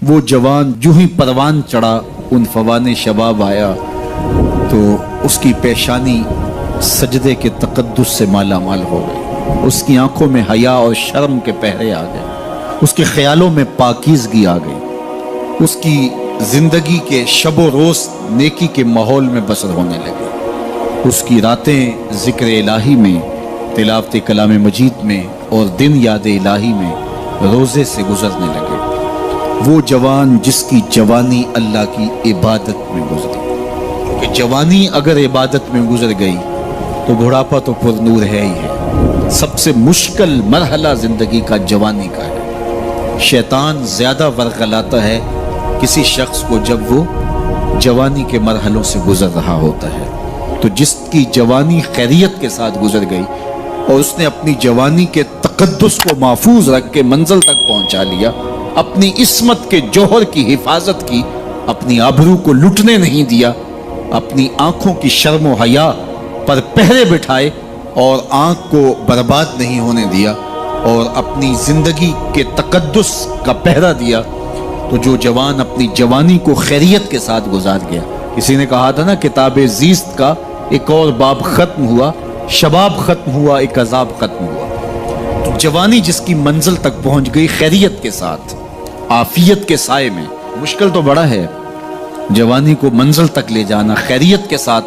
وہ جوان جو ہی پروان چڑھا ان فوان شباب آیا تو اس کی پیشانی سجدے کے تقدس سے مالا مال ہو گئی، اس کی آنکھوں میں حیا اور شرم کے پہرے آ گئے، اس کے خیالوں میں پاکیزگی آ گئی، اس کی زندگی کے شب و روز نیکی کے ماحول میں بسر ہونے لگے، اس کی راتیں ذکر الہی میں، تلاوت کلام مجید میں اور دن یاد الہی میں روزے سے گزرنے لگے۔ وہ جوان جس کی جوانی اللہ کی عبادت میں گزری، کہ جوانی اگر عبادت میں گزر گئی تو بڑھاپا تو پر نور ہے ہی ہے۔ سب سے مشکل مرحلہ زندگی کا جوانی کا ہے۔ شیطان زیادہ ورغلاتا ہے کسی شخص کو جب وہ جوانی کے مرحلوں سے گزر رہا ہوتا ہے۔ تو جس کی جوانی خیریت کے ساتھ گزر گئی اور اس نے اپنی جوانی کے تقدس کو محفوظ رکھ کے منزل تک پہنچا لیا، اپنی عصمت کے جوہر کی حفاظت کی، اپنی آبرو کو لٹنے نہیں دیا، اپنی آنکھوں کی شرم و حیا پر پہرے بٹھائے اور آنکھ کو برباد نہیں ہونے دیا اور اپنی زندگی کے تقدس کا پہرا دیا، تو جو جوان اپنی جوانی کو خیریت کے ساتھ گزار گیا۔ کسی نے کہا تھا نا، کتاب زیست کا ایک اور باب ختم ہوا، شباب ختم ہوا، ایک عذاب ختم ہوا۔ تو جوانی جس کی منزل تک پہنچ گئی خیریت کے ساتھ، عافیت کے سائے میں، مشکل تو بڑا ہے جوانی کو منزل تک لے جانا، خیریت کے ساتھ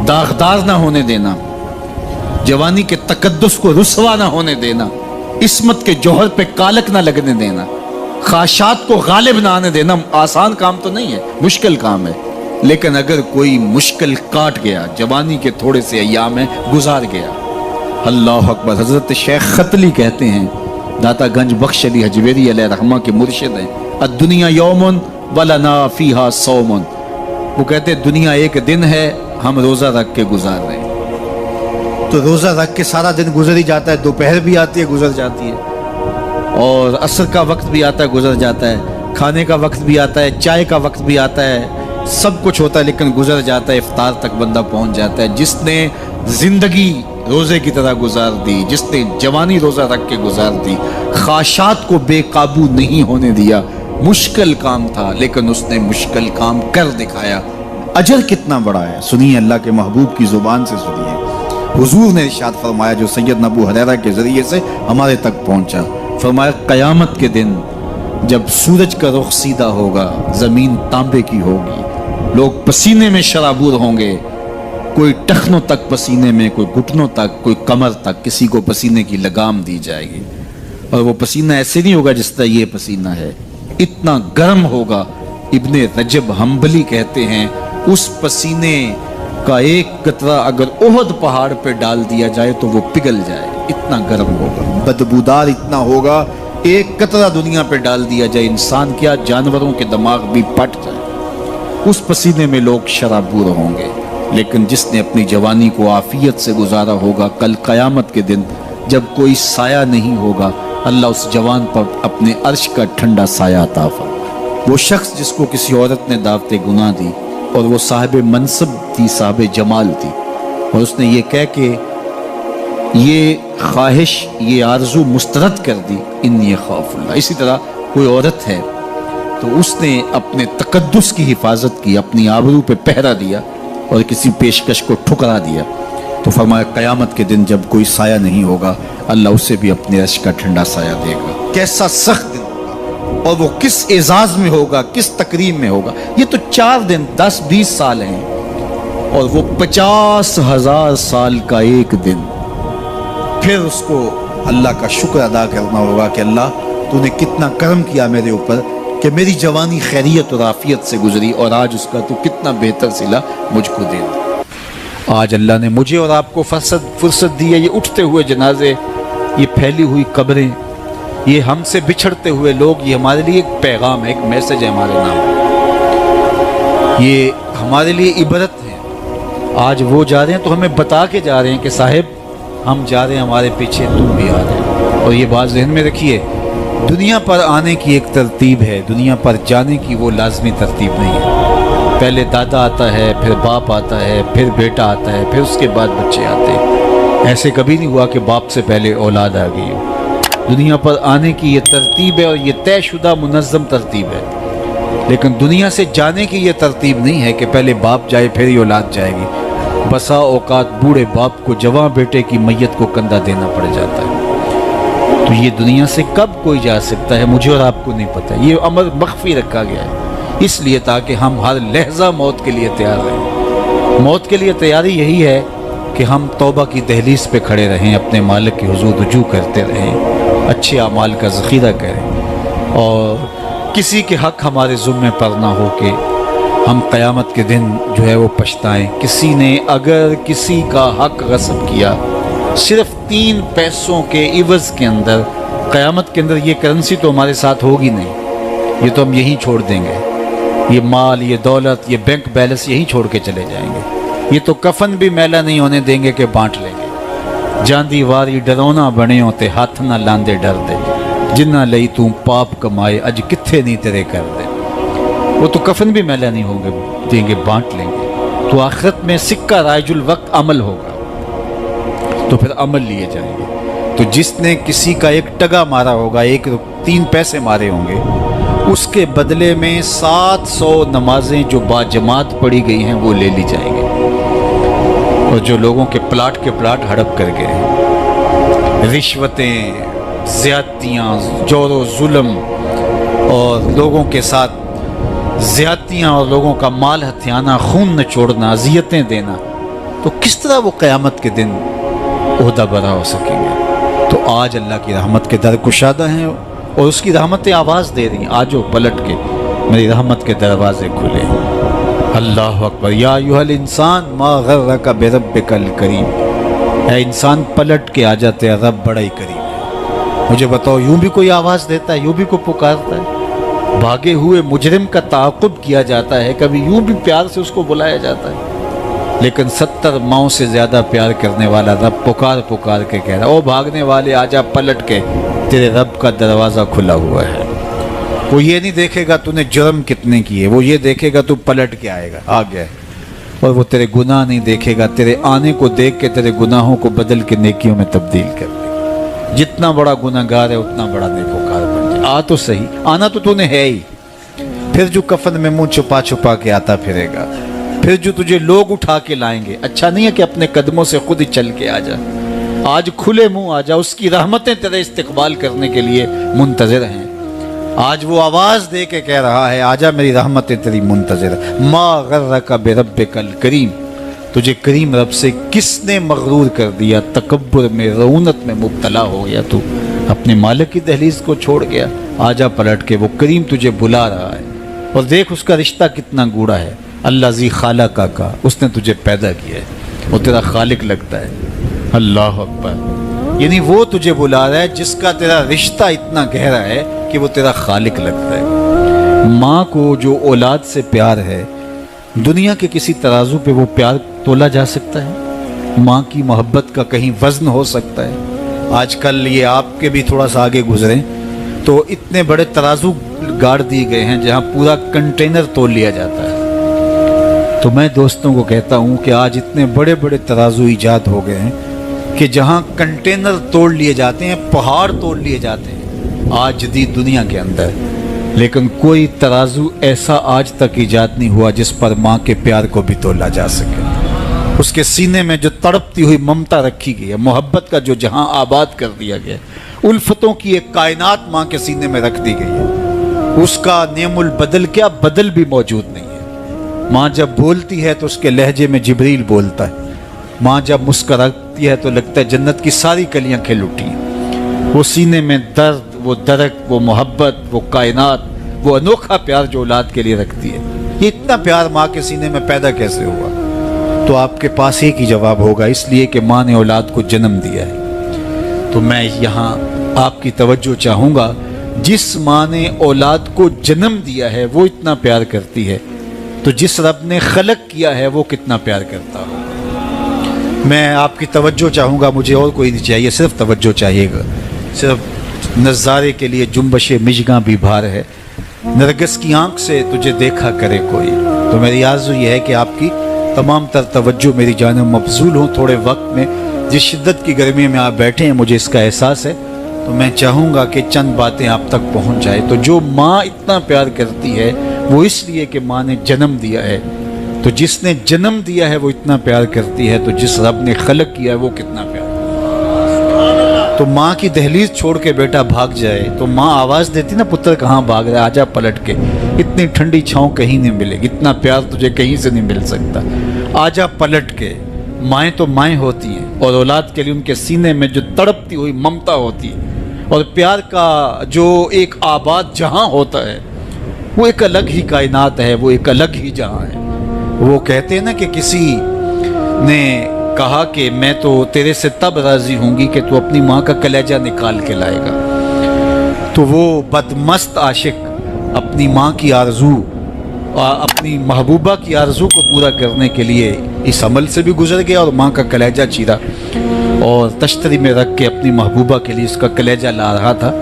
داغدار نہ ہونے دینا، جوانی کے تقدس کو رسوا نہ ہونے دینا، عصمت کے جوہر پہ کالک نہ لگنے دینا، خواہشات کو غالب نہ آنے دینا۔ آسان کام تو نہیں ہے، مشکل کام ہے، لیکن اگر کوئی مشکل کاٹ گیا، جوانی کے تھوڑے سے ایام میں گزار گیا، اللہ اکبر۔ حضرت شیخ ختلی کہتے ہیں، داتا گنج بخش علی حجویری علیہ رحمہ کے مرشد ہیں، الدنیا یوم ولنا فیہا صوم، وہ کہتے ہیں دنیا ایک دن ہے، ہم روزہ رکھ کے گزار رہے ہیں۔ تو روزہ رکھ کے سارا دن گزر ہی جاتا ہے، دوپہر بھی آتی ہے گزر جاتی ہے، اور عصر کا وقت بھی آتا ہے گزر جاتا ہے، کھانے کا وقت بھی آتا ہے، چائے کا وقت بھی آتا ہے، سب کچھ ہوتا ہے لیکن گزر جاتا ہے، افطار تک بندہ پہنچ جاتا ہے۔ جس نے زندگی روزے کی طرح گزار دی، جس نے جوانی روزہ رکھ کے گزار دی، خواہشات کو بے قابو نہیں ہونے دیا، مشکل کام تھا لیکن اس نے مشکل کام کر دکھایا۔ اجر کتنا بڑا ہے، سنیے اللہ کے محبوب کی زبان سے سنیے۔ حضور نے ارشاد فرمایا جو سید ابو ہریرہ کے ذریعے سے ہمارے تک پہنچا، فرمایا قیامت کے دن جب سورج کا رخ سیدھا ہوگا، زمین تانبے کی ہوگی، لوگ پسینے میں شرابور ہوں گے، کوئی ٹخنوں تک پسینے میں، کوئی گھٹنوں تک، کوئی کمر تک، کسی کو پسینے کی لگام دی جائے گی، اور وہ پسینہ ایسے نہیں ہوگا جس طرح یہ پسینہ ہے، اتنا گرم ہوگا۔ ابن رجب حنبلی کہتے ہیں اس پسینے کا ایک قطرہ اگر احد پہاڑ پہ ڈال دیا جائے تو وہ پگھل جائے، اتنا گرم ہوگا، بدبودار اتنا ہوگا، ایک قطرہ دنیا پہ ڈال دیا جائے، انسان کیا جانوروں کے دماغ بھی پھٹ جائے، اس پسینے میں لوگ شرابور ہوں گے۔ لیکن جس نے اپنی جوانی کو عافیت سے گزارا ہوگا، کل قیامت کے دن جب کوئی سایہ نہیں ہوگا، اللہ اس جوان پر اپنے عرش کا ٹھنڈا سایہ عطا فرمائے۔ وہ شخص جس کو کسی عورت نے دعوت گناہ دی اور وہ صاحب منصب تھی، صاحب جمال تھی، اور اس نے یہ کہہ کے یہ خواہش، یہ آرزو مسترد کر دی، انی خاف اللہ۔ اسی طرح کوئی عورت ہے تو اس نے اپنے تقدس کی حفاظت کی، اپنی آبرو پہ پہرا دیا اور کسی پیشکش کو ٹھکرا دیا، تو فرمایا قیامت کے دن جب کوئی سایہ نہیں ہوگا، اللہ اسے بھی اپنے عرش کا ٹھنڈا سایہ دے گا۔ کیسا سخت دن ہوگا، اور وہ کس اعزاز میں ہوگا، کس تکریم میں ہوگا۔ یہ تو 4 دن 10-20 سال ہیں، اور وہ 50,000 سال کا ایک دن۔ پھر اس کو اللہ کا شکر ادا کرنا ہوگا کہ اللہ تو نے کتنا کرم کیا میرے اوپر کہ میری جوانی خیریت اور عافیت سے گزری، اور آج اس کا تو کتنا بہتر صلہ مجھ کو دے دیا۔ آج اللہ نے مجھے اور آپ کو فرصت دی ہے، یہ اٹھتے ہوئے جنازے، یہ پھیلی ہوئی قبریں، یہ ہم سے بچھڑتے ہوئے لوگ، یہ ہمارے لیے ایک پیغام ہے، ایک میسج ہے ہمارے نام، یہ ہمارے لیے عبرت ہے۔ آج وہ جا رہے ہیں تو ہمیں بتا کے جا رہے ہیں کہ صاحب ہم جا رہے ہیں، ہمارے پیچھے تم بھی آ رہے ہیں۔ اور یہ بات ذہن میں رکھیے، دنیا پر آنے کی ایک ترتیب ہے، دنیا پر جانے کی وہ لازمی ترتیب نہیں ہے۔ پہلے دادا آتا ہے، پھر باپ آتا ہے، پھر بیٹا آتا ہے، پھر اس کے بعد بچے آتے ہیں۔ ایسے کبھی نہیں ہوا کہ باپ سے پہلے اولاد آ گئی ہو۔ دنیا پر آنے کی یہ ترتیب ہے اور یہ طے شدہ منظم ترتیب ہے، لیکن دنیا سے جانے کی یہ ترتیب نہیں ہے کہ پہلے باپ جائے پھر ہی اولاد جائے گی۔ بسا اوقات بوڑھے باپ کو جوان بیٹے کی میت کو کندھا دینا پڑ جاتا ہے۔ تو یہ دنیا سے کب کوئی جا سکتا ہے مجھے اور آپ کو نہیں پتہ، یہ امر مخفی رکھا گیا ہے اس لیے تاکہ ہم ہر لحظہ موت کے لیے تیار رہیں۔ موت کے لیے تیاری یہی ہے کہ ہم توبہ کی دہلیز پہ کھڑے رہیں، اپنے مالک کے حضور رجوع کرتے رہیں، اچھے اعمال کا ذخیرہ کریں، اور کسی کے حق ہمارے ذمے پر نہ ہو کہ ہم قیامت کے دن جو ہے وہ پچھتائیں۔ کسی نے اگر کسی کا حق غصب کیا صرف 3 پیسوں کے عوض کے اندر، قیامت کے اندر یہ کرنسی تو ہمارے ساتھ ہوگی نہیں، یہ تو ہم یہیں چھوڑ دیں گے، یہ مال، یہ دولت، یہ بینک بیلنس یہیں چھوڑ کے چلے جائیں گے، یہ تو کفن بھی میلا نہیں ہونے دیں گے کہ بانٹ لیں گے۔ جاندی واری ڈرونا بنے ہوتے ہاتھ نہ لاندے ڈر دے، جنہ لئی تو پاپ کمائے اج کتھے نہیں تیرے کر دے۔ وہ تو کفن بھی میلا نہیں ہوں گے دیں گے، بانٹ لیں گے۔ تو آخرت میں سکہ رائج الوقت عمل ہوگا، تو پھر عمل لیے جائیں گے۔ تو جس نے کسی کا 1 ٹگا مارا ہوگا، 3 پیسے مارے ہوں گے، اس کے بدلے میں 700 نمازیں جو با جماعت پڑھی گئی ہیں وہ لے لی جائیں گے، اور جو لوگوں کے پلاٹ ہڑپ کر گئے، رشوتیں، زیادتیاں، جور و ظلم اور لوگوں کے ساتھ زیادتیاں اور لوگوں کا مال ہتھیانا، خون نچوڑنا، اذیتیں دینا، تو کس طرح وہ قیامت کے دن عہدہ برا ہو سکیں گے؟ تو آج اللہ کی رحمت کے در کشادہ ہیں اور اس کی رحمتیں آواز دے رہی ہیں، آجو پلٹ کے میری رحمت کے دروازے کھلے۔ اللہ اکبر۔ یا ایھا الانسان ما غرک بربک الکریم، اے انسان پلٹ کے آ جاتے، رب بڑا ہی کریم ہے۔ مجھے بتاؤ، یوں بھی کوئی آواز دیتا ہے، یوں بھی کوئی پکارتا ہے؟ بھاگے ہوئے مجرم کا تعاقب کیا جاتا ہے، کبھی یوں بھی پیار سے اس کو بلایا جاتا ہے، لیکن 70 ماؤں سے زیادہ پیار کرنے والا رب پکار پکار کے کہہ رہا، او بھاگنے والے آجا پلٹ کے، تیرے رب کا دروازہ کھلا ہوا ہے۔ وہ یہ نہیں دیکھے گا تو نے جرم کتنے کیے، وہ یہ دیکھے گا تو پلٹ کے آئے گا، آ گیا، اور وہ تیرے گناہ نہیں دیکھے گا، تیرے آنے کو دیکھ کے تیرے گناہوں کو بدل کے نیکیوں میں تبدیل کر دے گا۔ جتنا بڑا گناہگار ہے اتنا بڑا نیکوکار بن جائے۔ آ تو صحیح، آنا تو نے ہے ہی، پھر جو کفن میں منہ چھپا چھپا کے آتا پھرے گا، پھر جو تجھے لوگ اٹھا کے لائیں گے۔ اچھا نہیں ہے کہ اپنے قدموں سے خود ہی چل کے آ جا، آج کھلے منہ آ جا، اس کی رحمتیں تیرے استقبال کرنے کے لیے منتظر ہیں۔ آج وہ آواز دے کے کہہ رہا ہے، آجا میری رحمتیں تیری منتظر۔ ما غرک بربک الکریم، تجھے کریم رب سے کس نے مغرور کر دیا؟ تکبر میں، رعونت میں مبتلا ہو گیا، تو اپنے مالک کی دہلیز کو چھوڑ گیا۔ آجا پلٹ کے، وہ کریم تجھے بلا رہا ہے، اور دیکھ اس کا رشتہ کتنا گوڑا ہے۔ اللہ ذی خالق کا، اس نے تجھے پیدا کیا ہے، وہ تیرا خالق لگتا ہے۔ اللہ اکبر۔ یعنی وہ تجھے بلا رہا ہے جس کا تیرا رشتہ اتنا گہرا ہے کہ وہ تیرا خالق لگتا ہے۔ ماں کو جو اولاد سے پیار ہے، دنیا کے کسی ترازو پہ وہ پیار تولا جا سکتا ہے؟ ماں کی محبت کا کہیں وزن ہو سکتا ہے؟ آج کل یہ آپ کے بھی تھوڑا سا آگے گزریں تو اتنے بڑے ترازو گاڑ دیے گئے ہیں جہاں پورا کنٹینر تول لیا جاتا ہے۔ تو میں دوستوں کو کہتا ہوں کہ آج اتنے بڑے بڑے ترازو ایجاد ہو گئے ہیں کہ جہاں کنٹینر توڑ لیے جاتے ہیں، پہاڑ توڑ لیے جاتے ہیں آج جدید دنیا کے اندر، لیکن کوئی ترازو ایسا آج تک ایجاد نہیں ہوا جس پر ماں کے پیار کو بھی تولا جا سکے۔ اس کے سینے میں جو تڑپتی ہوئی ممتا رکھی گئی ہے، محبت کا جو جہاں آباد کر دیا گیا، الفتوں کی ایک کائنات ماں کے سینے میں رکھ دی گئی ہے، اس کا نعم البدل کیا بدل بھی موجود نہیں ہے۔ ماں جب بولتی ہے تو اس کے لہجے میں جبریل بولتا ہے، ماں جب مسکراتی ہے تو لگتا ہے جنت کی ساری کلیاں کھل اٹھی ہیں۔ وہ سینے میں درد، وہ درک، وہ محبت، وہ کائنات، وہ انوکھا پیار جو اولاد کے لیے رکھتی ہے، یہ اتنا پیار ماں کے سینے میں پیدا کیسے ہوا؟ تو آپ کے پاس ایک ہی جواب ہوگا، اس لیے کہ ماں نے اولاد کو جنم دیا ہے۔ تو میں یہاں آپ کی توجہ چاہوں گا، جس ماں نے اولاد کو جنم دیا ہے وہ اتنا پیار کرتی ہے، تو جس رب نے خلق کیا ہے وہ کتنا پیار کرتا ہوگا۔ میں آپ کی توجہ چاہوں گا، مجھے اور کوئی نہیں چاہیے، صرف توجہ چاہیے گا، صرف نظارے کے لیے جنبش مژگاں بھی بھار ہے، نرگس کی آنکھ سے تجھے دیکھا کرے کوئی۔ تو میری آرزو یہ ہے کہ آپ کی تمام تر توجہ میری جانب مبذول ہوں تھوڑے وقت میں۔ جس شدت کی گرمی میں آپ بیٹھے ہیں مجھے اس کا احساس ہے، تو میں چاہوں گا کہ چند باتیں آپ تک پہنچ جائے۔ تو جو ماں اتنا پیار کرتی ہے وہ اس لیے کہ ماں نے جنم دیا ہے، تو جس نے جنم دیا ہے وہ اتنا پیار کرتی ہے، تو جس رب نے خلق کیا ہے وہ کتنا پیار۔ تو ماں کی دہلیز چھوڑ کے بیٹا بھاگ جائے تو ماں آواز دیتی نا، پتر کہاں بھاگ رہا ہے، آجا پلٹ کے، اتنی ٹھنڈی چھاؤں کہیں نہیں ملے گی، اتنا پیار تجھے کہیں سے نہیں مل سکتا، آجا پلٹ کے۔ مائیں تو مائیں ہوتی ہیں، اور اولاد کے لیے ان کے سینے میں جو تڑپتی ہوئی ممتا ہوتی ہے، اور پیار کا جو ایک آباد جہاں ہوتا ہے وہ ایک الگ ہی کائنات ہے، وہ ایک الگ ہی جہاں ہے۔ وہ کہتے ہیں نا کہ کسی نے کہا کہ میں تو تیرے سے تب راضی ہوں گی کہ تو اپنی ماں کا کلیجہ نکال کے لائے گا، تو وہ بدمست عاشق اپنی ماں کی آرزو، اپنی محبوبہ کی آرزو کو پورا کرنے کے لیے اس عمل سے بھی گزر گیا، اور ماں کا کلیجہ چیرا اور تشتری میں رکھ کے اپنی محبوبہ کے لیے اس کا کلیجہ لا رہا تھا،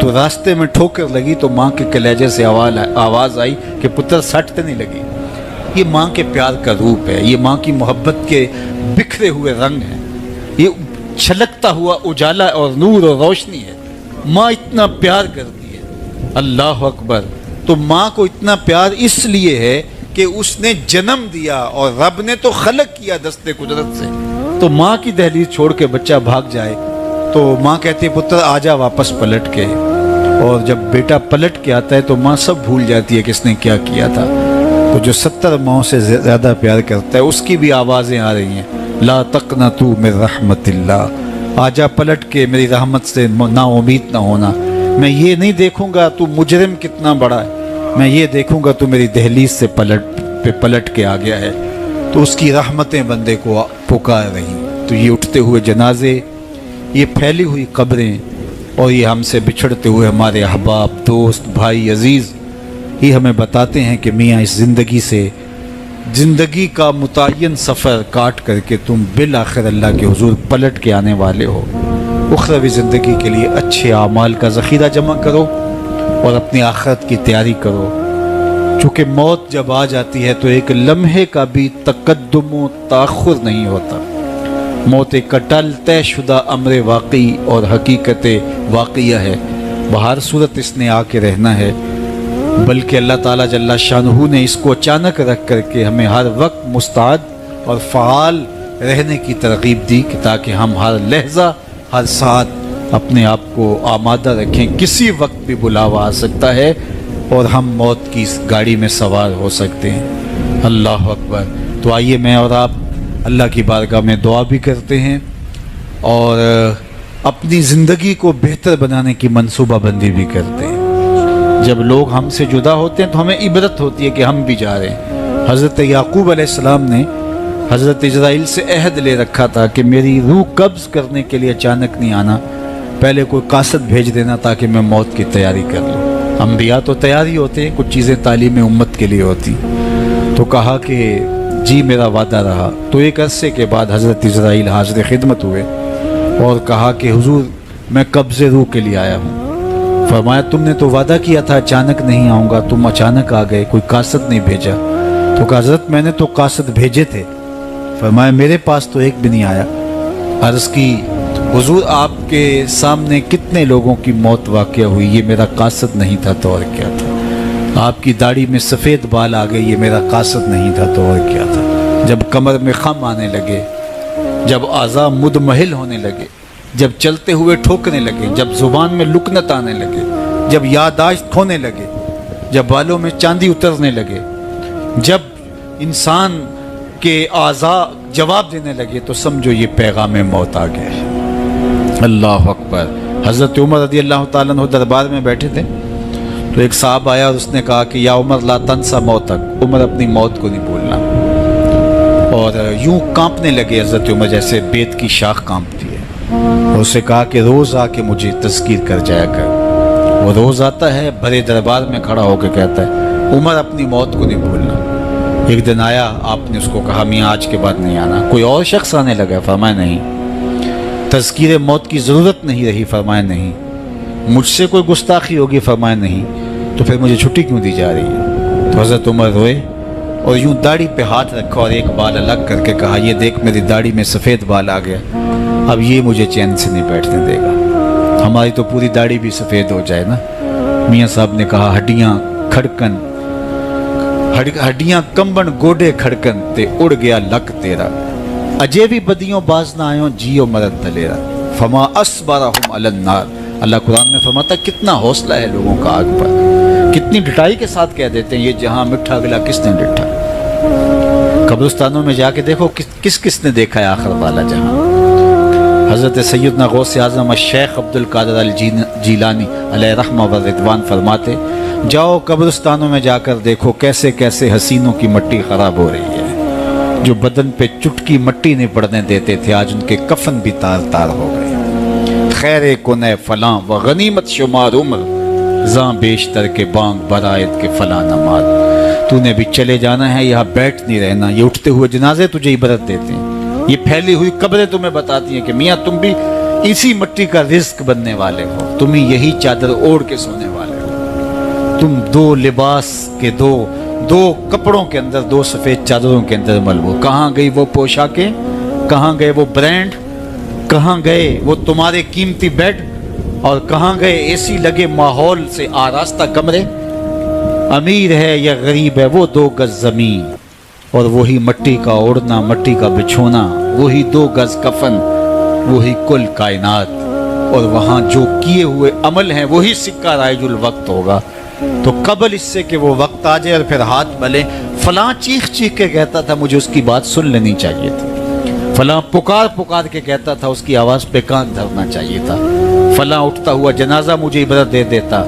تو راستے میں ٹھوکر لگی تو ماں کے کلیجے سے آواز آئی کہ پتر سٹ نہیں لگی۔ یہ ماں کے پیار کا روپ ہے، یہ ماں کی محبت کے بکھرے ہوئے رنگ ہیں، یہ چھلکتا ہوا اجالا اور نور اور روشنی ہے۔ ماں اتنا پیار کرتی ہے، اللہ اکبر۔ تو ماں کو اتنا پیار اس لیے ہے کہ اس نے جنم دیا، اور رب نے تو خلق کیا دست قدرت سے۔ تو ماں کی دہلیز چھوڑ کے بچہ بھاگ جائے تو ماں کہتی ہے پتر آجا واپس پلٹ کے، اور جب بیٹا پلٹ کے آتا ہے تو ماں سب بھول جاتی ہے کہ اس نے کیا کیا تھا۔ تو جو 70 ماؤں سے زیادہ پیار کرتا ہے اس کی بھی آوازیں آ رہی ہیں، لا تقنطوا من رحمت اللہ، آجا پلٹ کے میری رحمت سے نا امید نہ ہونا۔ میں یہ نہیں دیکھوں گا تو مجرم کتنا بڑا ہے، میں یہ دیکھوں گا تو میری دہلیز سے پلٹ کے آ گیا ہے۔ تو اس کی رحمتیں بندے کو پکار رہی۔ تو یہ اٹھتے ہوئے جنازے، یہ پھیلی ہوئی قبریں، اور یہ ہم سے بچھڑتے ہوئے ہمارے احباب، دوست، بھائی، عزیز، یہ ہمیں بتاتے ہیں کہ میاں اس زندگی سے، زندگی کا متعین سفر کاٹ کر کے تم بالآخر اللہ کے حضور پلٹ کے آنے والے ہو۔ اخروی زندگی کے لیے اچھے اعمال کا ذخیرہ جمع کرو اور اپنی آخرت کی تیاری کرو، چونکہ موت جب آ جاتی ہے تو ایک لمحے کا بھی تقدم و تاخر نہیں ہوتا۔ موت ایک اٹل طے شدہ امر واقعی اور حقیقت واقعہ ہے، بہر صورت اس نے آ کے رہنا ہے، بلکہ اللہ تعالیٰ جل شانہ نے اس کو اچانک رکھ کر کے ہمیں ہر وقت مستعد اور فعال رہنے کی ترغیب دی کہ تاکہ ہم ہر لحظہ، ہر ساتھ اپنے آپ کو آمادہ رکھیں، کسی وقت بھی بلاوا آ سکتا ہے اور ہم موت کی اس گاڑی میں سوار ہو سکتے ہیں۔ اللہ اکبر۔ تو آئیے میں اور آپ اللہ کی بارگاہ میں دعا بھی کرتے ہیں اور اپنی زندگی کو بہتر بنانے کی منصوبہ بندی بھی کرتے ہیں۔ جب لوگ ہم سے جدا ہوتے ہیں تو ہمیں عبرت ہوتی ہے کہ ہم بھی جا رہے ہیں۔ حضرت یعقوب علیہ السلام نے حضرت اسرائیل سے عہد لے رکھا تھا کہ میری روح قبض کرنے کے لیے اچانک نہیں آنا، پہلے کوئی قاصد بھیج دینا تاکہ میں موت کی تیاری کر لوں۔ انبیاء تو تیاری ہوتے ہیں، کچھ چیزیں تعلیم امت کے لیے ہوتی۔ تو کہا کہ جی میرا وعدہ رہا۔ تو ایک عرصے کے بعد حضرت اسرائیل حاضر خدمت ہوئے اور کہا کہ حضور میں قبض روح کے لیے آیا ہوں۔ فرمایا تم نے تو وعدہ کیا تھا اچانک نہیں آؤں گا، تم اچانک آ گئے، کوئی قاصد نہیں بھیجا۔ تو کہا حضرت میں نے تو قاصد بھیجے تھے۔ فرمایا میرے پاس تو ایک بھی نہیں آیا۔ عرض کی حضور آپ کے سامنے کتنے لوگوں کی موت واقع ہوئی، یہ میرا قاصد نہیں تھا تو اور کیا تھا۔ آپ کی داڑھی میں سفید بال آ گئے، یہ میرا قاصد نہیں تھا تو اور کیا تھا۔ جب کمر میں خم آنے لگے، جب اعضاء مدمحل ہونے لگے، جب چلتے ہوئے ٹھوکنے لگے، جب زبان میں لکنت آنے لگے، جب یادداشت کھونے لگے، جب بالوں میں چاندی اترنے لگے، جب انسان کے اعضاء جواب دینے لگے، تو سمجھو یہ پیغام موت آ گیا ہے۔ اللہ اکبر۔ حضرت عمر رضی اللہ تعالیٰ عنہ دربار میں بیٹھے تھے، تو ایک صاحب آیا اور اس نے کہا کہ یا عمر لا تنسا موتک، عمر اپنی موت کو نہیں بھولنا۔ اور یوں کانپنے لگے حضرت عمر جیسے بیت کی شاخ کانپتی ہے، اور اسے کہا کہ روز آ کے مجھے تذکیر کر جایا کر۔ وہ روز آتا ہے، بڑے دربار میں کھڑا ہو کے کہتا ہے عمر اپنی موت کو نہیں بھولنا۔ ایک دن آیا، آپ نے اس کو کہا میاں آج کے بعد نہیں آنا۔ کوئی اور شخص آنے لگا، فرمایا نہیں۔ تذکیر موت کی ضرورت نہیں رہی، فرمایا نہیں۔ مجھ سے کوئی گستاخی ہوگی، فرمایا نہیں۔ تو پھر مجھے چھٹی کیوں دی جا رہی ہے؟ تو حضرت عمر روئے اور یوں داڑھی پہ ہاتھ رکھا اور ایک بال الگ کر کے کہا یہ دیکھ میری داڑھی میں سفید بال آ گیا، اب یہ مجھے چین سے نہیں بیٹھنے دے گا۔ ہماری تو پوری داڑھی بھی سفید ہو جائے نا. میاں صاحب نے کہا ہڈیاں کھڑکن ہڈیاں کمبن گوڈے کھڑکن تے اڑ گیا لک تیرا, اجے بھی بدیوں باز نہ آئوں جیو مرد دلیرا, فما اصبرہم علی النار. اللہ قرآن میں فرماتا کتنا حوصلہ ہے لوگوں کا آگ پر, کتنی ڈٹائی کے ساتھ کہہ دیتے ہیں یہ جہاں مٹھا گلا کس نے ڈٹھا. قبرستانوں میں جا کے دیکھو کس کس نے دیکھا ہے آخر والا جہاں. حضرت سیدنا غوث اعظم الشیخ عبد القادر الجیلانی علیہ رحمہ و رضوان فرماتے جاؤ قبرستانوں میں جا کر دیکھو کیسے کیسے حسینوں کی مٹی خراب ہو رہی ہے. جو بدن پہ چٹکی مٹی نہیں پڑنے دیتے تھے آج ان کے کفن بھی تار تار ہو گئے. خیر کنے فلاں و غنیمت شمار عمر زاں بیشتر کے بانگ برائت کے فلاں نماز. تو نے بھی چلے جانا ہے, یہاں بیٹھ نہیں رہنا. یہ اٹھتے ہوئے جنازے تجھے عبرت دیتے ہیں, یہ پھیلی ہوئی قبریں تمہیں بتاتی ہیں کہ میاں تم بھی اسی مٹی کا رزق بننے والے ہو, تم ہی یہی چادر اوڑھ کے سونے والے ہو. تم دو لباس کے دو کپڑوں کے اندر, دو سفید چادروں کے اندر ملبوس. کہاں گئی وہ پوشاکیں, کہاں گئے وہ برانڈ, کہاں گئے وہ تمہارے قیمتی بیڈ, اور کہاں گئے اے سی لگے ماحول سے آراستہ کمرے. امیر ہے یا غریب ہے وہ 2 گز زمین, اور وہی مٹی کا اوڑھنا, مٹی کا بچھونا, وہی 2 گز کفن, وہی کل کائنات, اور وہاں جو کیے ہوئے عمل ہیں وہی سکہ رائج الوقت ہوگا. تو قبل اس سے کہ وہ وقت آ جائے اور پھر ہاتھ ملے, فلاں چیخ چیخ کے کہتا تھا مجھے اس کی بات سن لینی چاہیے تھی, فلاں پکار کے کہتا تھا اس کی آواز پہ کان دھرنا چاہیے تھا, فلاں اٹھتا ہوا جنازہ مجھے عبرت دے دیتا,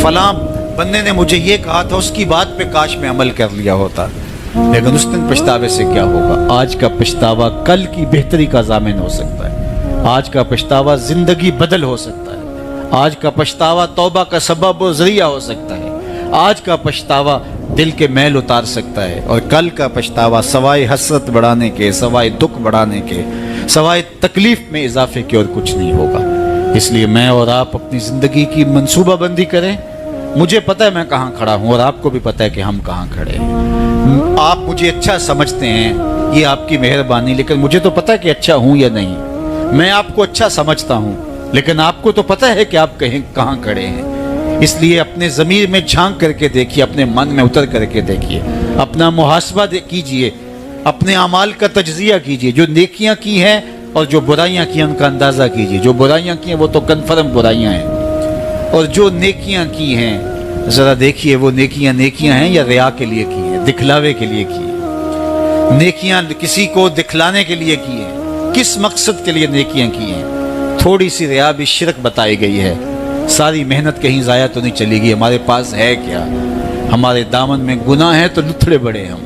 فلاں بندے نے مجھے یہ کہا تھا اس کی بات پہ کاش میں عمل کر لیا ہوتا. لیکن اس دن پچھتاوے سے کیا ہوگا. آج کا پچھتاوا کل کی بہتری کا ضامن ہو سکتا ہے, آج کا پچھتاوا زندگی بدل ہو سکتا ہے, آج کا پچھتاوا توبہ کا سبب و ذریعہ ہو سکتا ہے, آج کا پچھتاوا دل کے میل اتار سکتا ہے, اور کل کا پچھتاوا سوائے حسرت بڑھانے کے, سوائے دکھ بڑھانے کے, سوائے تکلیف میں اضافے کے اور کچھ نہیں ہوگا. اس لیے میں اور آپ اپنی زندگی کی منصوبہ بندی کریں. مجھے پتہ ہے میں کہاں کھڑا ہوں, اور آپ کو بھی پتہ ہے کہ ہم کہاں کھڑے ہیں. آپ مجھے اچھا سمجھتے ہیں, یہ آپ کی مہربانی, لیکن مجھے تو پتہ ہے کہ اچھا ہوں یا نہیں. میں آپ کو اچھا سمجھتا ہوں, لیکن آپ کو تو پتہ ہے کہ آپ کہاں کھڑے ہیں. اس لیے اپنے ضمیر میں جھانک کر کے دیکھیے, اپنے من میں اتر کر کے دیکھیے, اپنا محاسبہ کیجئے, اپنے اعمال کا تجزیہ کیجئے. جو نیکیاں کی ہیں اور جو برائیاں کی ہیں ان کا اندازہ کیجئے. جو برائیاں کی ہیں وہ تو کنفرم برائیاں ہیں, اور جو نیکیاں کی ہیں ذرا دیکھیے وہ نیکیاں ہیں یا ریا کے لیے کی ہیں, دکھلاوے کے لیے کی ہیں. نیکیاں کسی کو دکھلانے کے لیے کی ہیں, کس مقصد کے لیے نیکیاں کی ہیں. تھوڑی سی ریا بھی شرک بتائی گئی ہے. ساری محنت کہیں ضائع تو نہیں چلی گئی. ہمارے پاس ہے کیا, ہمارے دامن میں گناہ ہے تو لتھڑے بڑے ہم.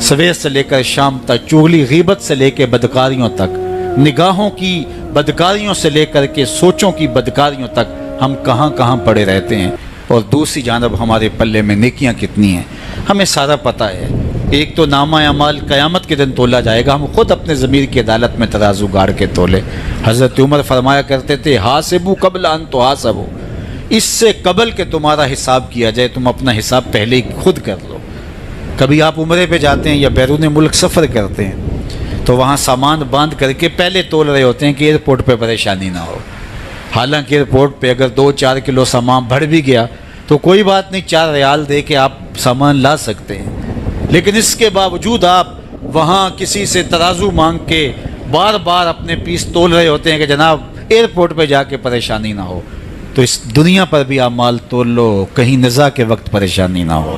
سویر سے لے کر شام تک, چغلی غیبت سے لے کے بدکاریوں تک, نگاہوں کی بدکاریوں سے لے کر کے سوچوں کی بدکاریوں تک ہم کہاں پڑے رہتے ہیں. اور دوسری جانب ہمارے پلے میں نیکیاں کتنی ہیں ہمیں سارا پتہ ہے. ایک تو نامہ اعمال قیامت کے دن تولا جائے گا, ہم خود اپنے ضمیر کی عدالت میں ترازو گاڑ کے تولے. حضرت عمر فرمایا کرتے تھے حاسبو قبل ان تحاسبو, اس سے قبل کہ تمہارا حساب کیا جائے تم اپنا حساب پہلے ہی خود کر لو. کبھی آپ عمرے پہ جاتے ہیں یا بیرون ملک سفر کرتے ہیں تو وہاں سامان باندھ کر کے پہلے تول رہے ہوتے ہیں کہ ایئرپورٹ پہ پریشانی نہ ہو. حالانکہ ایئرپورٹ پہ اگر 2-4 کلو سامان بڑھ بھی گیا تو کوئی بات نہیں, 4 ریال دے کے آپ سامان لا سکتے ہیں. لیکن اس کے باوجود آپ وہاں کسی سے ترازو مانگ کے بار بار اپنے پیس تول رہے ہوتے ہیں کہ جناب ایئرپورٹ پہ جا کے پریشانی نہ ہو. تو اس دنیا پر بھی اعمال تول لو, کہیں نزا کے وقت پریشانی نہ ہو,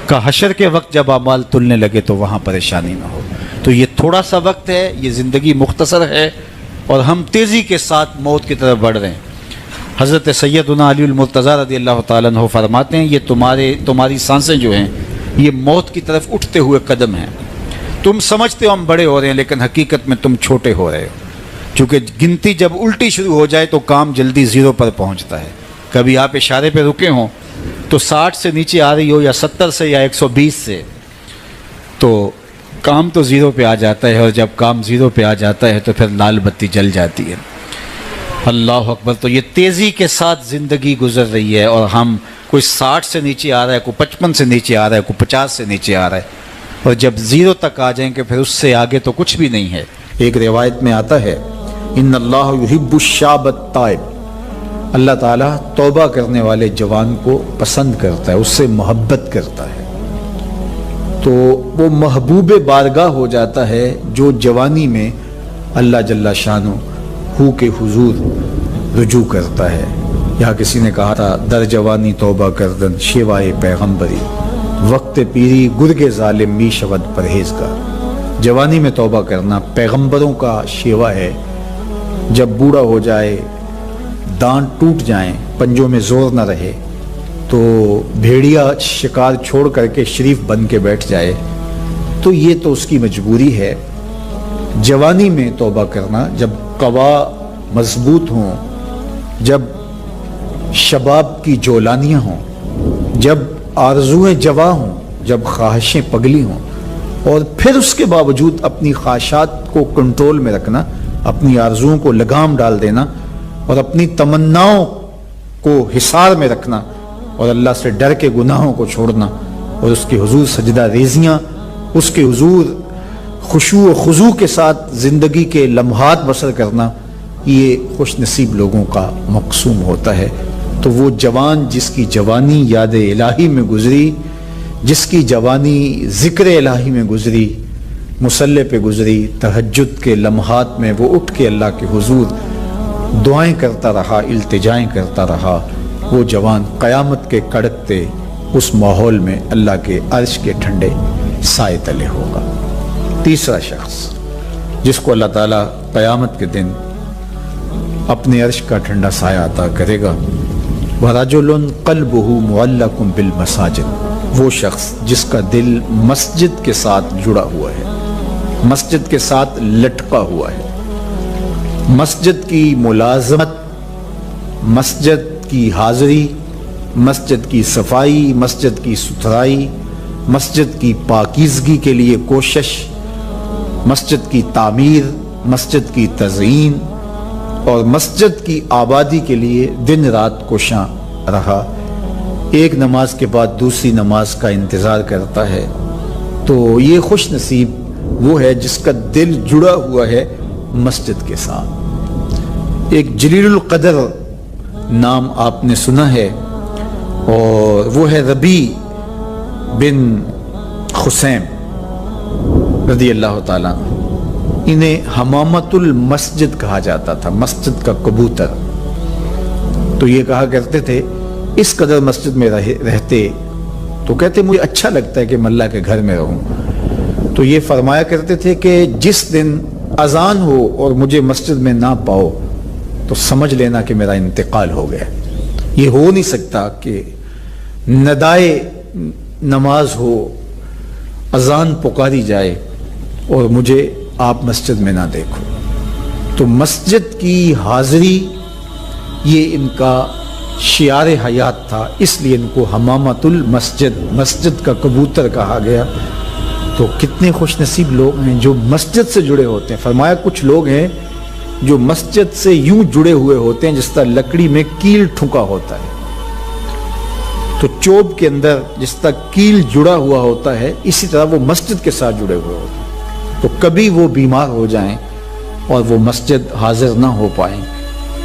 کہ حشر کے وقت جب اعمال تلنے لگے تو وہاں پریشانی نہ ہو. تو یہ تھوڑا سا وقت ہے, یہ زندگی مختصر ہے, اور ہم تیزی کے ساتھ موت کی طرف بڑھ رہے ہیں. حضرت سیدنا علی المرتضیٰ رضی اللہ تعالیٰ عنہ فرماتے ہیں یہ تمہاری سانسیں جو ہیں یہ موت کی طرف اٹھتے ہوئے قدم ہیں. تم سمجھتے ہو ہم بڑے ہو رہے ہیں, لیکن حقیقت میں تم چھوٹے ہو رہے ہو. چونکہ گنتی جب الٹی شروع ہو جائے تو کام جلدی 0 پر پہنچتا ہے. کبھی آپ اشارے پہ رکے ہوں تو 60 سے نیچے آ رہی ہو یا 70 سے یا 120 سے, تو کام تو 0 پہ آ جاتا ہے, اور جب کام 0 پہ آ جاتا ہے تو پھر لال بتی جل جاتی ہے. اللہ اکبر. تو یہ تیزی کے ساتھ زندگی گزر رہی ہے, اور ہم کوئی 60 سے نیچے آ رہا ہے, کوئی 55 سے نیچے آ رہا ہے, کوئی 50 سے نیچے آ رہا ہے, اور جب 0 تک آ جائیں گے پھر اس سے آگے تو کچھ بھی نہیں ہے. ایک روایت میں آتا ہے ان اللہ یحب الشاب التائب, اللہ تعالیٰ توبہ کرنے والے جوان کو پسند کرتا ہے، اس سے محبت کرتا ہے، تو وہ محبوب بارگاہ ہو جاتا ہے جو جوانی میں اللہ جل شانہ کے حضور رجوع کرتا ہے۔ یا کسی نے کہا تھا در جوانی توبہ کردن شیوائے پیغمبری، وقت پیری گرگ ظالم می شود پرہیزگار۔ جوانی میں توبہ کرنا پیغمبروں کا شیوا ہے۔ جب بوڑھا ہو جائے، دانت ٹوٹ جائیں، پنجوں میں زور نہ رہے، تو بھیڑیا شکار چھوڑ کر کے شریف بن کے بیٹھ جائے، تو یہ تو اس کی مجبوری ہے۔ جوانی میں توبہ کرنا، جب قوا مضبوط ہوں، جب شباب کی جولانیاں ہوں، جب آرزویں جواں ہوں، جب خواہشیں پگلی ہوں، اور پھر اس کے باوجود اپنی خواہشات کو کنٹرول میں رکھنا، اپنی آرزوؤں کو لگام ڈال دینا، اور اپنی تمناؤں کو حصار میں رکھنا، اور اللہ سے ڈر کے گناہوں کو چھوڑنا، اور اس کے حضور سجدہ ریزیاں، اس کے حضور خشوع و خضوع کے ساتھ زندگی کے لمحات بسر کرنا، یہ خوش نصیب لوگوں کا مقسوم ہوتا ہے۔ تو وہ جوان جس کی جوانی یاد الہی میں گزری، جس کی جوانی ذکر الہی میں گزری، مصلی پہ گزری، تہجد کے لمحات میں وہ اٹھ کے اللہ کے حضور دعائیں کرتا رہا، التجائیں کرتا رہا، وہ جوان قیامت کے کڑکتے اس ماحول میں اللہ کے عرش کے ٹھنڈے سائے تلے ہوگا۔ تیسرا شخص جس کو اللہ تعالیٰ قیامت کے دن اپنے عرش کا ٹھنڈا سایہ عطا کرے گا، وَرَجُلٌ قَلْبُهُ مُعَلَّقٌ بِالْمَسَاجِدِ، وہ شخص جس کا دل مسجد کے ساتھ جڑا ہوا ہے، مسجد کے ساتھ لٹکا ہوا ہے، مسجد کی ملازمت، مسجد کی حاضری، مسجد کی صفائی، مسجد کی ستھرائی، مسجد کی پاکیزگی کے لیے کوشش، مسجد کی تعمیر، مسجد کی تزئین اور مسجد کی آبادی کے لیے دن رات کوشاں رہا، ایک نماز کے بعد دوسری نماز کا انتظار کرتا ہے، تو یہ خوش نصیب وہ ہے جس کا دل جڑا ہوا ہے مسجد کے ساتھ۔ ایک جلیل القدر نام آپ نے سنا ہے، اور وہ ہے ربیع بن خثیم رضی اللہ تعالیٰ عنہ۔ انہیں حمامت المسجد کہا جاتا تھا، مسجد کا کبوتر۔ تو یہ کہا کرتے تھے اس قدر مسجد میں رہتے تو کہتے مجھے اچھا لگتا ہے کہ میں اللہ کے گھر میں رہوں۔ تو یہ فرمایا کرتے تھے کہ جس دن اذان ہو اور مجھے مسجد میں نہ پاؤ تو سمجھ لینا کہ میرا انتقال ہو گیا۔ یہ ہو نہیں سکتا کہ ندائے نماز ہو، اذان پکاری جائے اور مجھے آپ مسجد میں نہ دیکھو۔ تو مسجد کی حاضری یہ ان کا شعار حیات تھا، اس لیے ان کو حمامت المسجد، مسجد کا کبوتر کہا گیا۔ تو کتنے خوش نصیب لوگ ہیں جو مسجد سے جڑے ہوتے ہیں۔ فرمایا کچھ لوگ ہیں جو مسجد سے یوں جڑے ہوئے ہوتے ہیں جس طرح لکڑی میں کیل ٹھکا ہوتا ہے، تو چوب کے اندر جس طرح کیل جڑا ہوا ہوتا ہے، اسی طرح وہ مسجد کے ساتھ جڑے ہوئے ہوتے ہیں۔ تو کبھی وہ بیمار ہو جائیں اور وہ مسجد حاضر نہ ہو پائیں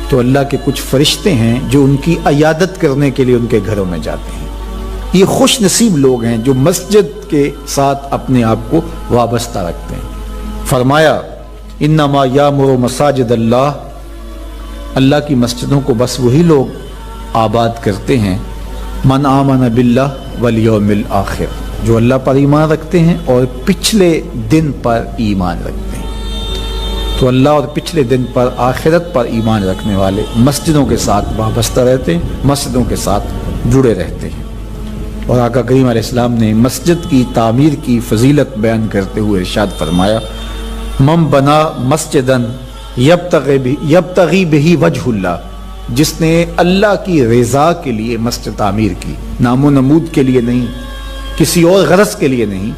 تو اللہ کے کچھ فرشتے ہیں جو ان کی عیادت کرنے کے لیے ان کے گھروں میں جاتے ہیں۔ یہ خوش نصیب لوگ ہیں جو مسجد کے ساتھ اپنے آپ کو وابستہ رکھتے ہیں۔ فرمایا انما یامر مساجد اللہ، اللہ کی مسجدوں کو بس وہی لوگ آباد کرتے ہیں من آمن باللہ والیوم الآخر، جو اللہ پر ایمان رکھتے ہیں اور پچھلے دن پر ایمان رکھتے ہیں۔ تو اللہ اور پچھلے دن پر، آخرت پر ایمان رکھنے والے مسجدوں کے ساتھ وابستہ رہتے ہیں، مسجدوں کے ساتھ جڑے رہتے ہیں۔ اور آقا کریم علیہ السلام نے مسجد کی تعمیر کی فضیلت بیان کرتے ہوئے ارشاد فرمایا من بنا مسجدن یبتغی بہی وجہ اللہ، جس نے اللہ کی رضا کے لیے مسجد تعمیر کی، نام و نمود کے لیے نہیں، کسی اور غرض کے لیے نہیں،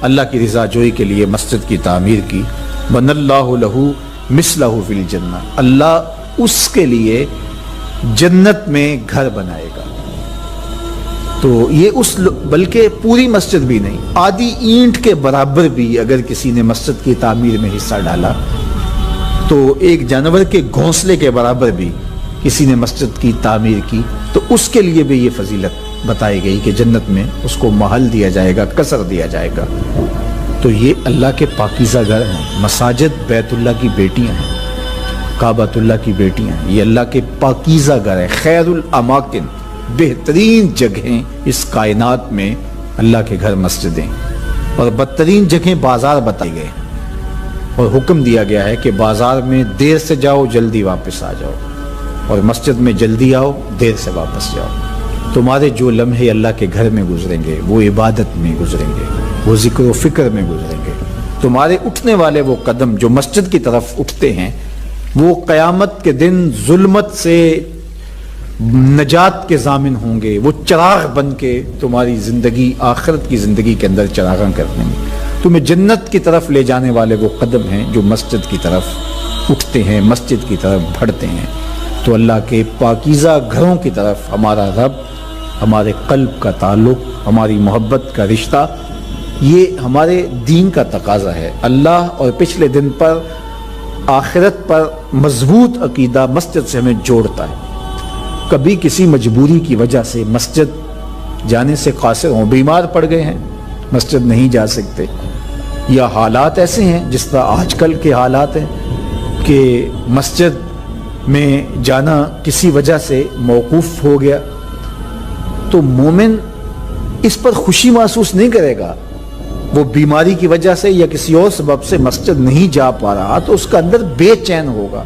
اللہ کی رضا جوئی کے لیے مسجد کی تعمیر کی، بن اللہ لہو مثلہ فی الجنہ، اللہ اس کے لیے جنت میں گھر بنائے گا۔ تو یہ بلکہ پوری مسجد بھی نہیں، آدھی اینٹ کے برابر بھی اگر کسی نے مسجد کی تعمیر میں حصہ ڈالا تو ایک جانور کے گھونسلے کے برابر بھی کسی نے مسجد کی تعمیر کی تو اس کے لیے بھی یہ فضیلت بتائی گئی کہ جنت میں اس کو محل دیا جائے گا، قصر دیا جائے گا۔ تو یہ اللہ کے پاکیزہ گھر ہیں، مساجد بیت اللہ کی بیٹیاں ہیں، کعبۃ اللہ کی بیٹیاں ہیں، یہ اللہ کے پاکیزہ گھر ہے، خیر الاماکن، بہترین جگہیں اس کائنات میں اللہ کے گھر مسجدیں، اور بدترین جگہیں بازار بتائی گئے اور حکم دیا گیا ہے کہ بازار میں دیر سے جاؤ جلدی واپس آ جاؤ، اور مسجد میں جلدی آؤ دیر سے واپس جاؤ۔ تمہارے جو لمحے اللہ کے گھر میں گزریں گے وہ عبادت میں گزریں گے، وہ ذکر و فکر میں گزریں گے۔ تمہارے اٹھنے والے وہ قدم جو مسجد کی طرف اٹھتے ہیں وہ قیامت کے دن ظلمت سے نجات کے ضامن ہوں گے، وہ چراغ بن کے تمہاری زندگی آخرت کی زندگی کے اندر چراغاں کر دیں گے۔ تمہیں جنت کی طرف لے جانے والے وہ قدم ہیں جو مسجد کی طرف اٹھتے ہیں، مسجد کی طرف بڑھتے ہیں۔ تو اللہ کے پاکیزہ گھروں کی طرف ہمارا رب، ہمارے قلب کا تعلق، ہماری محبت کا رشتہ، یہ ہمارے دین کا تقاضا ہے۔ اللہ اور پچھلے دن پر، آخرت پر مضبوط عقیدہ مسجد سے ہمیں جوڑتا ہے۔ کبھی کسی مجبوری کی وجہ سے مسجد جانے سے قاصر ہوں، بیمار پڑ گئے ہیں، مسجد نہیں جا سکتے، یا حالات ایسے ہیں جس طرح آج کل کے حالات ہیں کہ مسجد میں جانا کسی وجہ سے موقوف ہو گیا، تو مومن اس پر خوشی محسوس نہیں کرے گا۔ وہ بیماری کی وجہ سے یا کسی اور سبب سے مسجد نہیں جا پا رہا تو اس کا اندر بے چین ہوگا،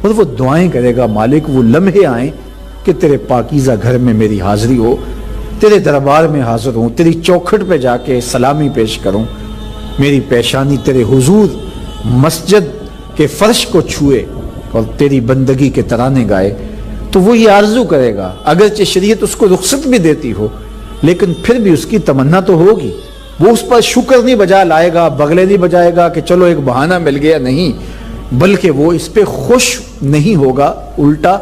اور وہ دعائیں کرے گا، مالک وہ لمحے آئیں کہ تیرے پاکیزہ گھر میں میری حاضری ہو، تیرے دربار میں حاضر ہوں، تیری چوکھٹ پہ جا کے سلامی پیش کروں، میری پیشانی تیرے حضور مسجد کے فرش کو چھوئے اور تیری بندگی کے ترانے گائے۔ تو وہ یہ آرزو کرے گا، اگرچہ شریعت اس کو رخصت بھی دیتی ہو لیکن پھر بھی اس کی تمنا تو ہوگی۔ وہ اس پر شکر نہیں بجا لائے گا، بغلے نہیں بجائے گا کہ چلو ایک بہانہ مل گیا، نہیں، بلکہ وہ اس پہ خوش نہیں ہوگا، الٹا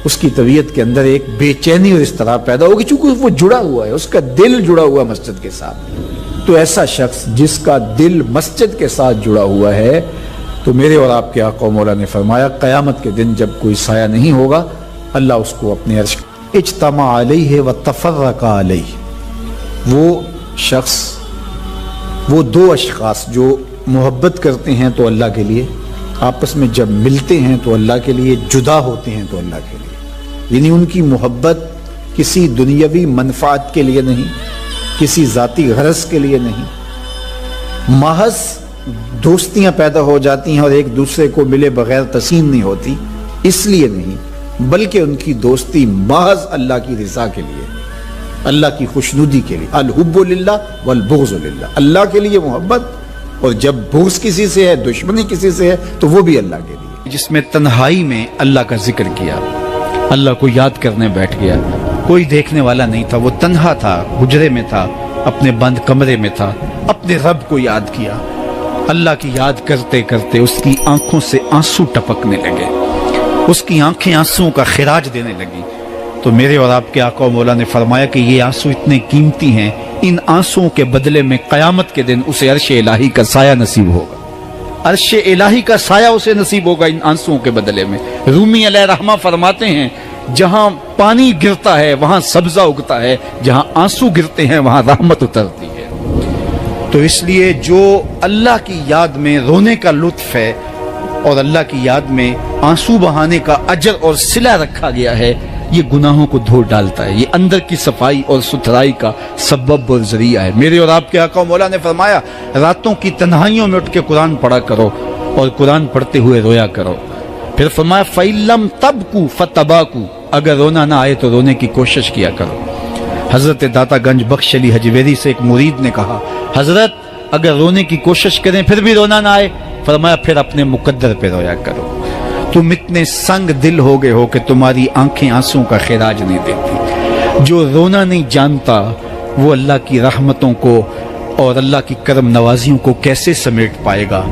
اس کی طبیعت کے اندر ایک بے چینی اور اضطراب پیدا ہوگی، چونکہ وہ جڑا ہوا ہے، اس کا دل جڑا ہوا مسجد کے ساتھ۔ تو ایسا شخص جس کا دل مسجد کے ساتھ جڑا ہوا ہے، تو میرے اور آپ کے آقا و مولا نے فرمایا قیامت کے دن جب کوئی سایہ نہیں ہوگا، اللہ اس کو اپنے عرش اجتمع علیہ وتفرق علیہ۔ وہ شخص، وہ دو اشخاص جو محبت کرتے ہیں تو اللہ کے لیے، آپس میں جب ملتے ہیں تو اللہ کے لیے، جدا ہوتے ہیں تو اللہ کے لیے، یعنی ان کی محبت کسی دنیاوی منفعت کے لیے نہیں، کسی ذاتی غرض کے لیے نہیں، محض دوستیاں پیدا ہو جاتی ہیں اور ایک دوسرے کو ملے بغیر تسین نہیں ہوتی، اس لیے نہیں، بلکہ ان کی دوستی محض اللہ کی رضا کے لیے، اللہ کی خوشنودی کے لیے۔ الحب للہ والبغض للہ، اللہ کے لیے محبت، اور جب بغض کسی سے ہے، دشمنی کسی سے ہے، تو وہ بھی اللہ کے لیے۔ جس میں تنہائی میں اللہ کا ذکر کیا، اللہ کو یاد کرنے بیٹھ گیا، کوئی دیکھنے والا نہیں تھا، وہ تنہا تھا، حجرے میں تھا، اپنے بند کمرے میں تھا، اپنے رب کو یاد کیا، اللہ کی یاد کرتے کرتے اس کی آنکھوں سے آنسو ٹپکنے لگے، اس کی آنکھیں آنسوؤں کا خراج دینے لگی۔ تو میرے اور آپ کے آقا و مولا نے فرمایا کہ یہ آنسو اتنے قیمتی ہیں، ان آنسوؤں کے بدلے میں قیامت کے دن اسے عرش الہی کا سایہ نصیب ہوگا، عرش الہی کا سایہ اسے نصیب ہوگا ان آنسوؤں کے بدلے میں۔ رومی علیہ رحمہ فرماتے ہیں جہاں پانی گرتا ہے وہاں سبزہ اگتا ہے، جہاں آنسو گرتے ہیں وہاں رحمت اترتی ہے۔ تو اس لیے جو اللہ کی یاد میں رونے کا لطف ہے اور اللہ کی یاد میں آنسو بہانے کا اجر اور صلہ رکھا گیا ہے، یہ گناہوں کو دھو ڈالتا ہے، یہ اندر کی صفائی اور ستھرائی کا سبب اور ذریعہ ہے۔ میرے اور آپ کے آقا و مولا نے فرمایا راتوں کی تنہائیوں میں اٹھ کے قرآن پڑھا کرو اور قرآن پڑھتے ہوئے رویا کرو۔ پھر فرمایا فَإِن لَمْ تَبْكُوا فَتَبَاكُوا، اگر رونا نہ آئے تو رونے کی کوشش کیا کرو۔ حضرت داتا گنج بخش علی حجویری سے ایک مرید نے کہا حضرت اگر رونے کی کوشش کریں پھر بھی رونا نہ آئے، فرمایا پھر اپنے مقدر پہ رویا کرو۔ تم اتنے سنگ دل ہو گئے ہو کہ تمہاری آنکھیں آنسوں کا خراج نہیں دیتی۔ جو رونا نہیں جانتا وہ اللہ کی رحمتوں کو اور اللہ کی کرم نوازیوں کو کیسے سمیٹ پائے گا؟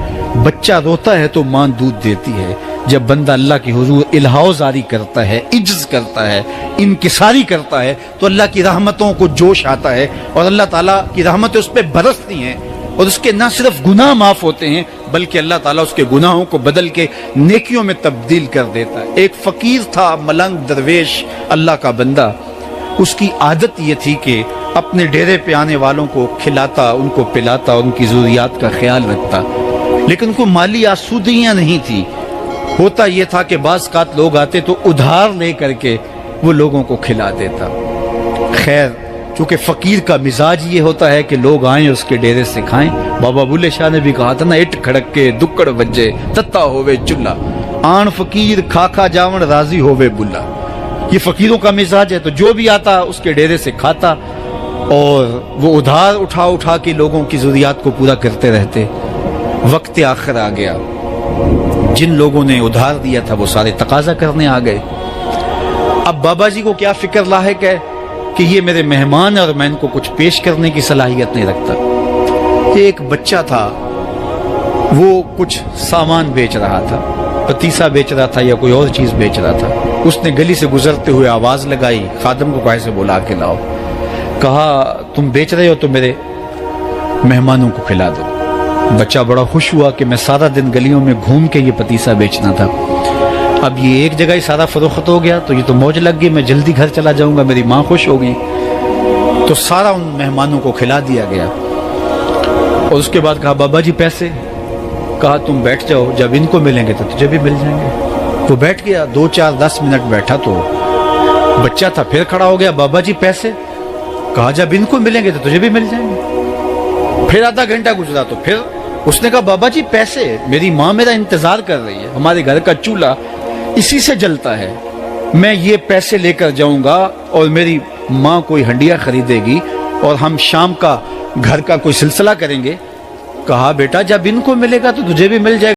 بچہ روتا ہے تو ماں دودھ دیتی ہے، جب بندہ اللہ کی حضور الہاؤ زاری کرتا ہے، عجز کرتا ہے، انکساری کرتا ہے تو اللہ کی رحمتوں کو جوش آتا ہے اور اللہ تعالیٰ کی رحمتیں اس پہ برستی ہیں اور اس کے نہ صرف گناہ معاف ہوتے ہیں بلکہ اللہ تعالیٰ اس کے گناہوں کو بدل کے نیکیوں میں تبدیل کر دیتا ہے۔ ایک فقیر تھا، ملنگ درویش، اللہ کا بندہ، اس کی عادت یہ تھی کہ اپنے ڈیرے پہ آنے والوں کو کھلاتا، ان کو پلاتا، ان کی ضروریات کا خیال رکھتا، لیکن کو مالی آسودگیاں نہیں تھی۔ ہوتا یہ تھا کہ بعض اوقات لوگ آتے تو ادھار لے کر کے وہ لوگوں کو کھلا دیتا۔ خیر، چونکہ فقیر کا مزاج یہ ہوتا ہے کہ لوگ آئیں اس کے ڈیرے سے کھائیں۔ بابا بلے شاہ نے بھی کہا تھا نا، اٹ کھڑک کے دکڑ بجے تتا ہووے چلا، آن فقیر کھا کھا جاون راضی ہووے بلا۔ یہ فقیروں کا مزاج ہے، تو جو بھی آتا اس کے ڈیرے سے کھاتا اور وہ ادھار اٹھا اٹھا کے لوگوں کی ضروریات کو پورا کرتے رہتے۔ وقت آخر آ گیا، جن لوگوں نے ادھار دیا تھا وہ سارے تقاضا کرنے آ گئے۔ اب بابا جی کو کیا فکر لاحق ہے کہ یہ میرے مہمان اور میں ان کو کچھ پیش کرنے کی صلاحیت نہیں رکھتا۔ ایک بچہ تھا، وہ کچھ سامان بیچ رہا تھا، پتیسا بیچ رہا تھا یا کوئی اور چیز بیچ رہا تھا۔ اس نے گلی سے گزرتے ہوئے آواز لگائی، خادم کو کہا سے بلا کے لاؤ، کہا تم بیچ رہے ہو تو میرے مہمانوں کو کھلا دو۔ بچہ بڑا خوش ہوا کہ میں سارا دن گلیوں میں گھوم کے یہ پتیسا بیچنا تھا، اب یہ ایک جگہ ہی سارا فروخت ہو گیا تو یہ تو موج لگ گئی، میں جلدی گھر چلا جاؤں گا، میری ماں خوش ہوگی۔ تو سارا ان مہمانوں کو کھلا دیا گیا اور اس کے بعد کہا بابا جی پیسے؟ کہا تم بیٹھ جاؤ، جب ان کو ملیں گے تو تجھے بھی مل جائیں گے۔ وہ بیٹھ گیا، 2 4 10 منٹ بیٹھا تو بچہ تھا، پھر کھڑا ہو گیا، بابا جی پیسے؟ کہا جب ان کو ملیں گے تو تجھے بھی مل جائیں گے۔ پھر آدھا گھنٹہ گزرا تو پھر اس نے کہا بابا جی پیسے؟ میری ماں میرا انتظار کر رہی ہے، ہمارے گھر کا چولہا اسی سے جلتا ہے، میں یہ پیسے لے کر جاؤں گا اور میری ماں کوئی ہنڈیا خریدے گی اور ہم شام کا گھر کا کوئی سلسلہ کریں گے۔ کہا بیٹا جب ان کو ملے گا تو تجھے بھی مل جائے گا۔